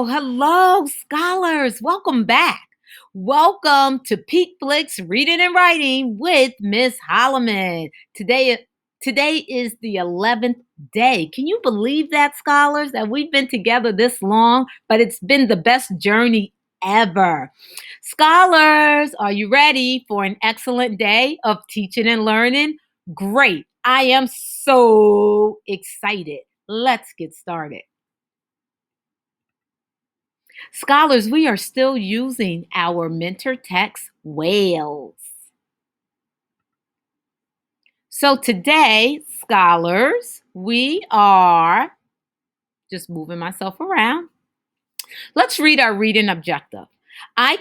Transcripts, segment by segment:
Hello, scholars. Welcome back. Welcome to Peak Flicks Reading and Writing with Miss Holloman. Today is the 11th day. Can you believe that, scholars, that we've been together this long, but it's been the best journey ever. Scholars, are you ready for an excellent day of teaching and learning? Great. I am so excited. Let's get started. Scholars, we are still using our mentor text, whales. So today, scholars, we are just moving myself around. Let's read our reading objective. I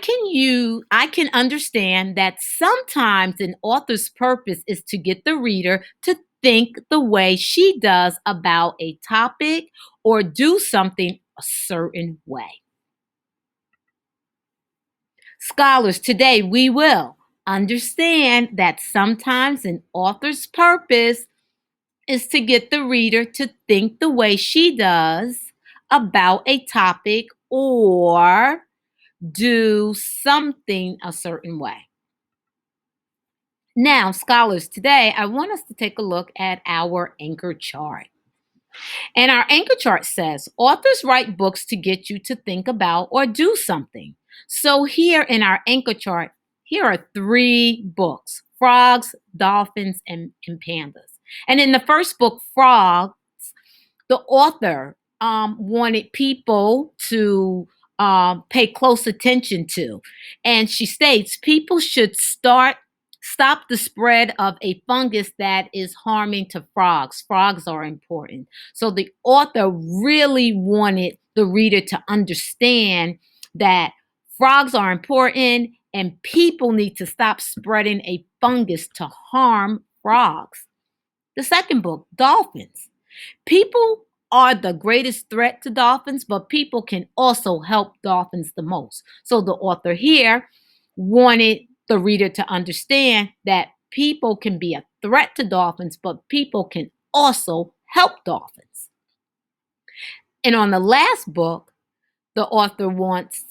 can understand that sometimes an author's purpose is to get the reader to think the way she does about a topic or do something a certain way. Scholars, today we will understand that sometimes an author's purpose is to get the reader to think the way she does about a topic or do something a certain way. Now, scholars, today I want us to take a look at our anchor chart. And our anchor chart says authors write books to get you to think about or do something. So here in our anchor chart, here are 3 books: Frogs, Dolphins, and Pandas. And in the first book, Frogs, the author wanted people to pay close attention to. And she states people should stop the spread of a fungus that is harming to frogs. Frogs are important. So the author really wanted the reader to understand that frogs are important and people need to stop spreading a fungus to harm frogs. The second book, Dolphins. People are the greatest threat to dolphins, but people can also help dolphins the most. So the author here wanted the reader to understand that people can be a threat to dolphins, but people can also help dolphins. And on the last book, the author wants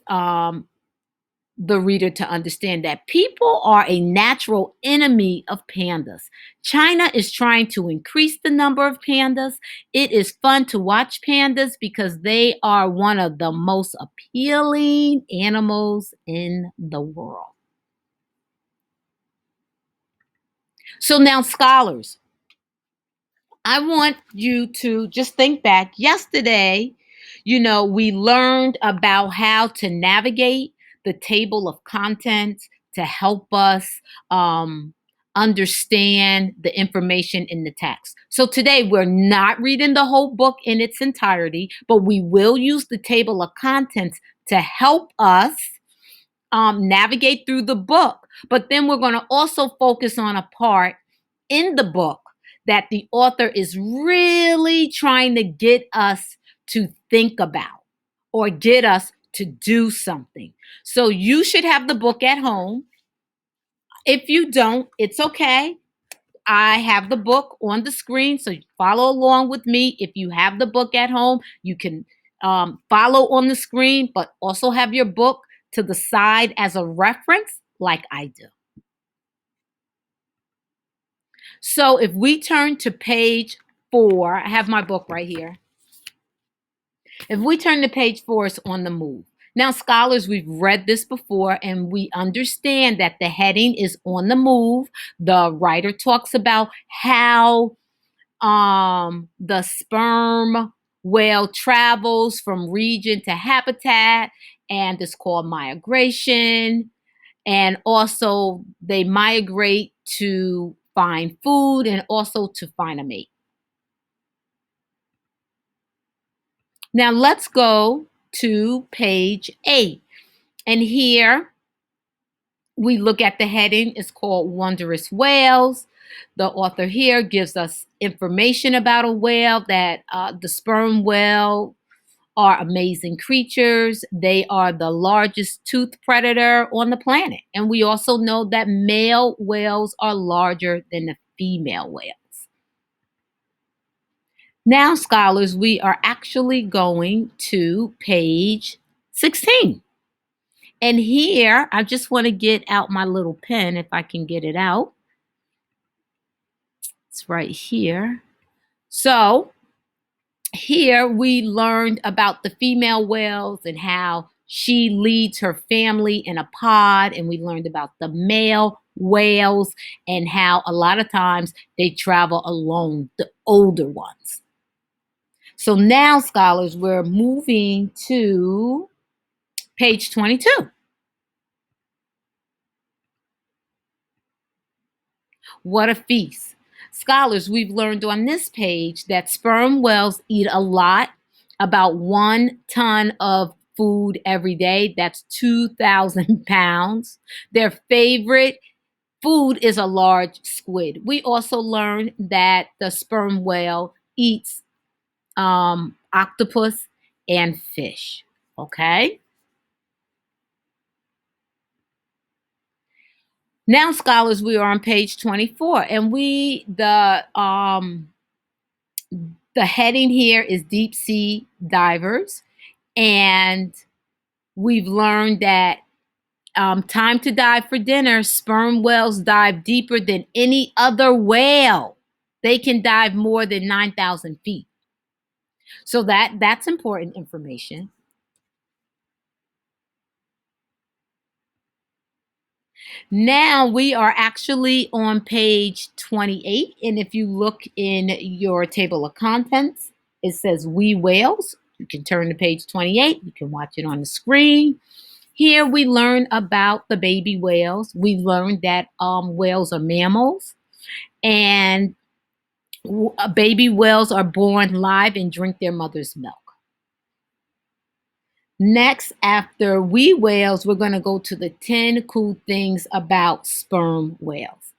the reader to understand that people are a natural enemy of pandas. China is trying to increase the number of pandas. It is fun to watch pandas because they are one of the most appealing animals in the world. So now, scholars, I want you to just think back. Yesterday, we learned about how to navigate the table of contents to help us understand the information in the text. So today we're not reading the whole book in its entirety, but we will use the table of contents to help us navigate through the book. But then we're going to also focus on a part in the book that the author is really trying to get us to think about or get us to do something. So you should have the book at home. If you don't, it's okay. I have the book on the screen, so follow along with me. If you have the book at home, you can follow on the screen, but also have your book to the side as a reference like I do. So if we turn to page 4, I have my book right here. If we turn to page 4, it's on the move. Now, scholars, we've read this before and we understand that the heading is on the move. The writer talks about how the sperm whale travels from region to habitat, and it's called migration. And also they migrate to find food and also to find a mate. Now let's go to page 8. And here we look at the heading. It's called Wondrous Whales. The author here gives us information about a whale, that the sperm whale are amazing creatures. They are the largest toothed predator on the planet. And we also know that male whales are larger than the female whales. Now, scholars, we are actually going to page 16. And here, I just want to get out my little pen if I can get it out. It's right here. So here we learned about the female whales and how she leads her family in a pod. And we learned about the male whales and how a lot of times they travel alone, the older ones. So now, scholars, we're moving to page 22. What a feast. Scholars, we've learned on this page that sperm whales eat a lot, about 1 ton of food every day. That's 2,000 pounds. Their favorite food is a large squid. We also learned that the sperm whale eats octopus and fish. Okay. Now, scholars, we are on page 24, and the heading here is deep sea divers, and we've learned that time to dive for dinner. Sperm whales dive deeper than any other whale. They can dive more than 9,000 feet. So that's important information. Now we are actually on page 28. And if you look in your table of contents, it says we whales. You can turn to page 28. You can watch it on the screen. Here we learn about the baby whales. We learned that whales are mammals, and baby whales are born live and drink their mother's milk. Next, after we whales, we're going to go to the 10 cool things about sperm whales.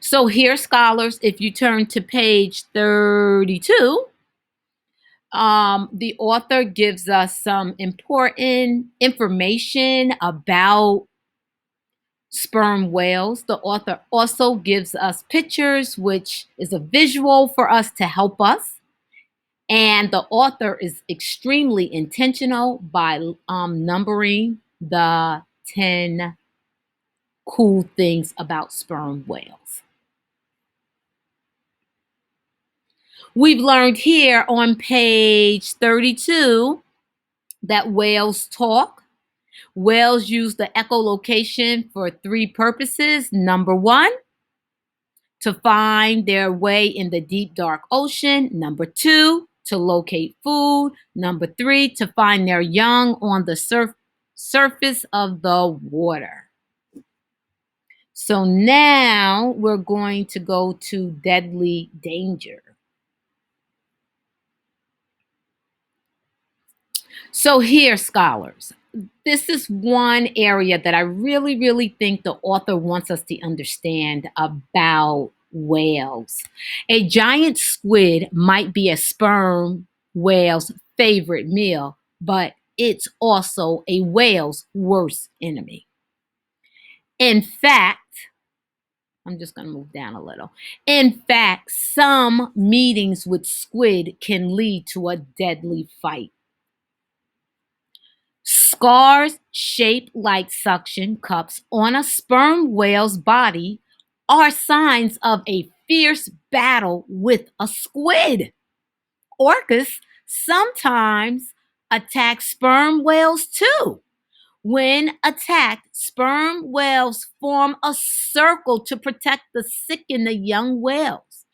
So here, scholars, if you turn to page 32, the author gives us some important information about sperm whales. The author also gives us pictures, which is a visual for us to help us. And the author is extremely intentional by numbering the 10 cool things about sperm whales. We've learned here on page 32 that whales talk. Whales use the echolocation for 3 purposes. Number 1, to find their way in the deep, dark ocean. Number 2, to locate food. Number 3, to find their young on the surface of the water. So now we're going to go to deadly danger. So here, scholars, this is one area that I really, really think the author wants us to understand about whales. A giant squid might be a sperm whale's favorite meal, but it's also a whale's worst enemy. In fact, I'm just going to move down a little. In fact, some meetings with squid can lead to a deadly fight. Scars shaped like suction cups on a sperm whale's body are signs of a fierce battle with a squid. Orcas sometimes attack sperm whales too. When attacked, sperm whales form a circle to protect the sick and the young whales.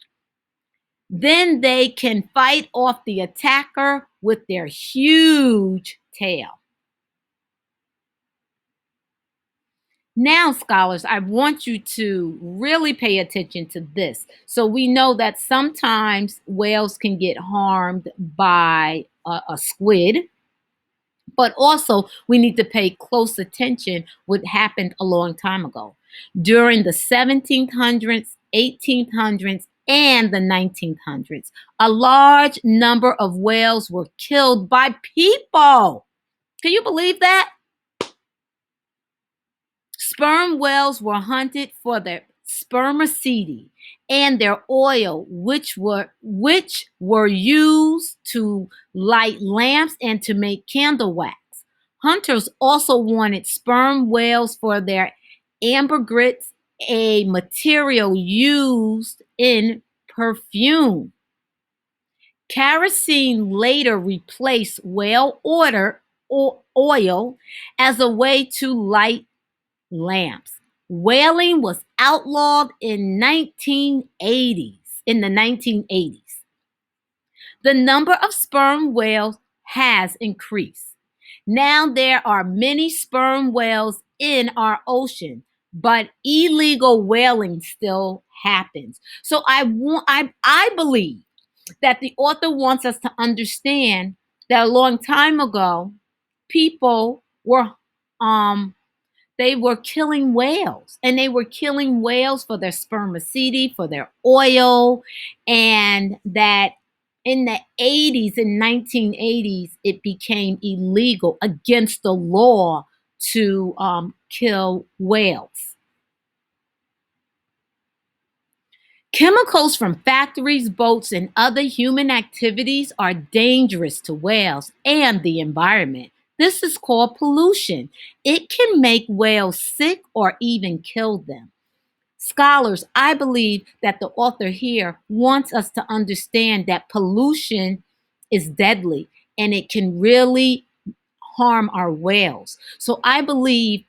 Then they can fight off the attacker with their huge tail. Now, scholars, I want you to really pay attention to this. So we know that sometimes whales can get harmed by a squid, but also we need to pay close attention what happened a long time ago. During the 1700s, 1800s, and the 1900s, a large number of whales were killed by people. Can you believe that? Sperm whales were hunted for their spermaceti and their oil, which were used to light lamps and to make candle wax. Hunters also wanted sperm whales for their ambergris, a material used in perfume. Kerosene later replaced oil as a way to light lamps. Whaling was outlawed in the 1980s. The number of sperm whales has increased. Now there are many sperm whales in our ocean, but illegal whaling still happens. So I believe that the author wants us to understand that a long time ago, people were they were killing whales, and they were killing whales for their spermaceti, for their oil, and that in the 80s, in 1980s, it became illegal against the law to kill whales. Chemicals from factories, boats, and other human activities are dangerous to whales and the environment. This is called pollution. It can make whales sick or even kill them. Scholars, I believe that the author here wants us to understand that pollution is deadly and it can really harm our whales. So I believe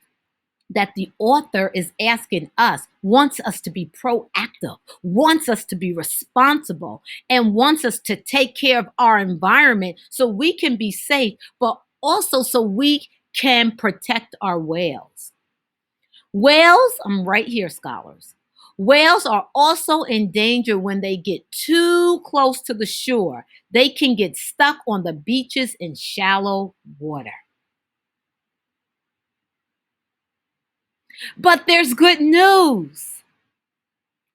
that the author is asking us, wants us to be proactive, wants us to be responsible, and wants us to take care of our environment so we can be safe, but also so we can protect our whales. Whales, I'm right here, scholars. Whales are also in danger when they get too close to the shore. They can get stuck on the beaches in shallow water. But there's good news.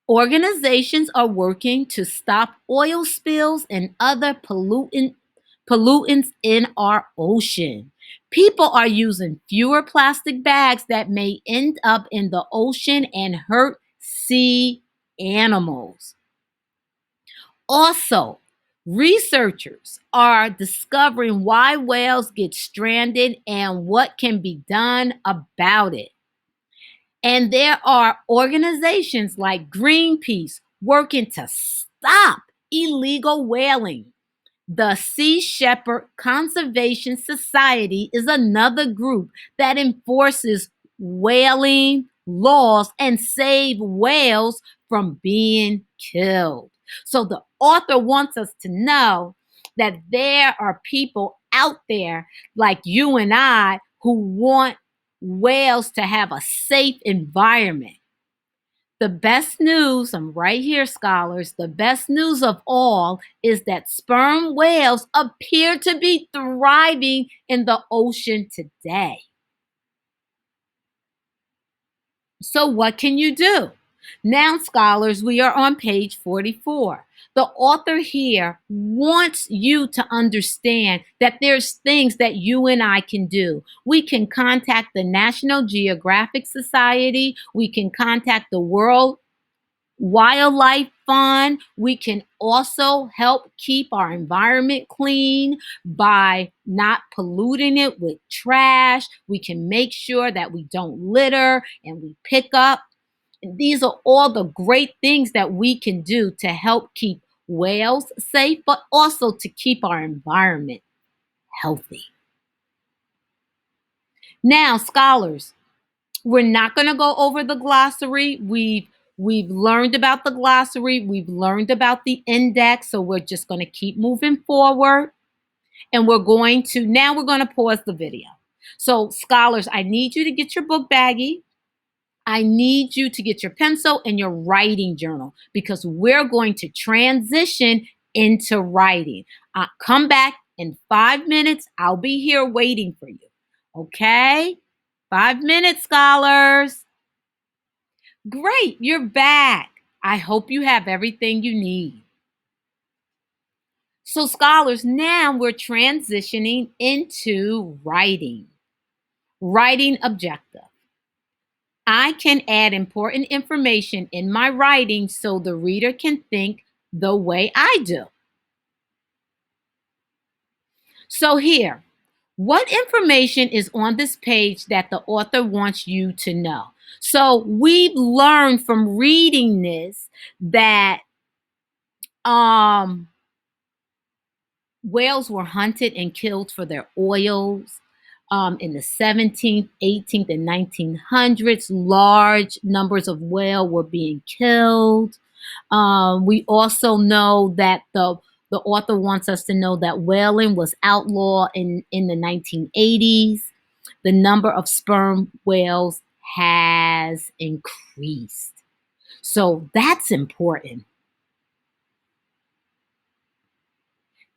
Organizations are working to stop oil spills and other pollutants in our ocean. People are using fewer plastic bags that may end up in the ocean and hurt sea animals. Also, researchers are discovering why whales get stranded and what can be done about it. And there are organizations like Greenpeace working to stop illegal whaling. The Sea Shepherd Conservation Society is another group that enforces whaling laws and save whales from being killed. So the author wants us to know that there are people out there like you and I who want whales to have a safe environment. The best news, I'm right here, scholars, the best news of all is that sperm whales appear to be thriving in the ocean today. So, what can you do? Now, scholars, we are on page 44. The author here wants you to understand that there's things that you and I can do. We can contact the National Geographic Society. We can contact the World Wildlife Fund. We can also help keep our environment clean by not polluting it with trash. We can make sure that we don't litter and we pick up. And these are all the great things that we can do to help keep whales safe, but also to keep our environment healthy. Now, scholars, we're not going to go over the glossary. We've learned about the glossary. We've learned about the index. So we're just going to keep moving forward. And we're going to pause the video. So scholars, I need you to get your book baggie. I need you to get your pencil and your writing journal because we're going to transition into writing. Come back in 5 minutes. I'll be here waiting for you. Okay? 5 minutes, scholars. Great, you're back. I hope you have everything you need. So, scholars, now we're transitioning into writing. Writing objective. I can add important information in my writing so the reader can think the way I do. So, here, what information is on this page that the author wants you to know? So, we've learned from reading this that um, whales were hunted and killed for their oils. In the 17th, 18th, and 1900s, large numbers of whale were being killed. We also know that the author wants us to know that whaling was outlawed in the 1980s. The number of sperm whales has increased. So that's important.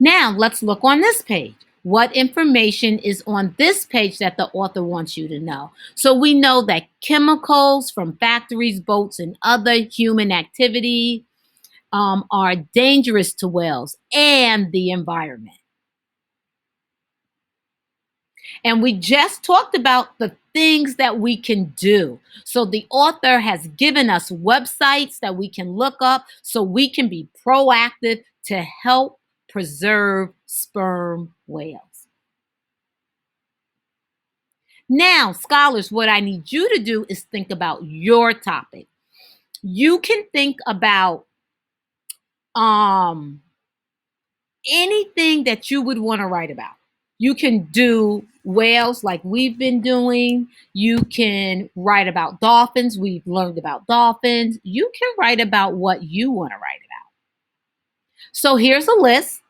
Now let's look on this page. What information is on this page that the author wants you to know? So we know that chemicals from factories, boats, and other human activity are dangerous to whales and the environment. And we just talked about the things that we can do. So the author has given us websites that we can look up so we can be proactive to help preserve sperm whales. Now, scholars, what I need you to do is think about your topic. You can think about um, anything that you would want to write about. You can do whales like we've been doing. You can write about dolphins. We've learned about dolphins. You can write about what you want to write about. So here's a list.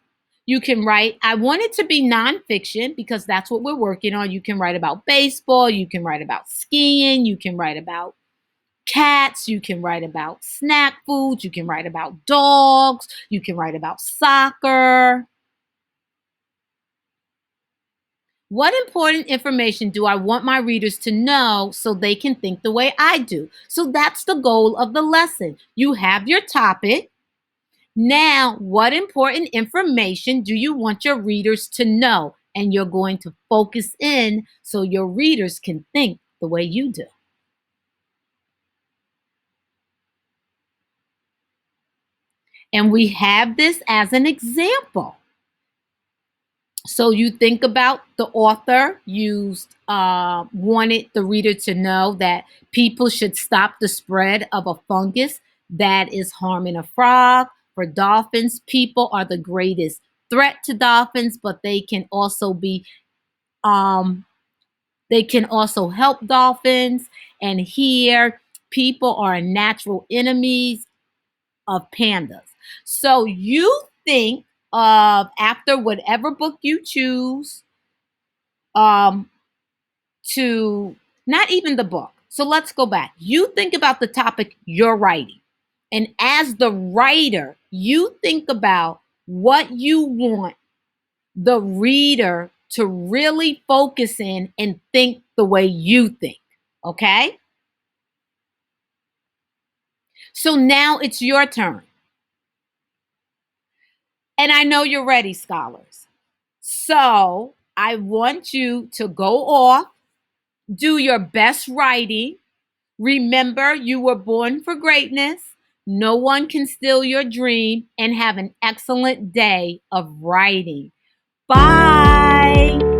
You can write, I want it to be nonfiction because that's what we're working on. You can write about baseball. You can write about skiing. You can write about cats. You can write about snack foods. You can write about dogs. You can write about soccer. What important information do I want my readers to know so they can think the way I do? So that's the goal of the lesson. You have your topic. Now, what important information do you want your readers to know? And you're going to focus in so your readers can think the way you do. And we have this as an example. So you think about the author wanted the reader to know that people should stop the spread of a fungus that is harming a frog. For dolphins, people are the greatest threat to dolphins, but um, they can also help dolphins. And here, people are natural enemies of pandas. So you think of after whatever book you choose um, to not even the book. So let's go back. You think about the topic you're writing. And as the writer, you think about what you want the reader to really focus in and think the way you think. Okay? So now it's your turn. And I know you're ready, scholars. So I want you to go off, do your best writing. Remember, you were born for greatness. No one can steal your dream, and have an excellent day of writing. Bye.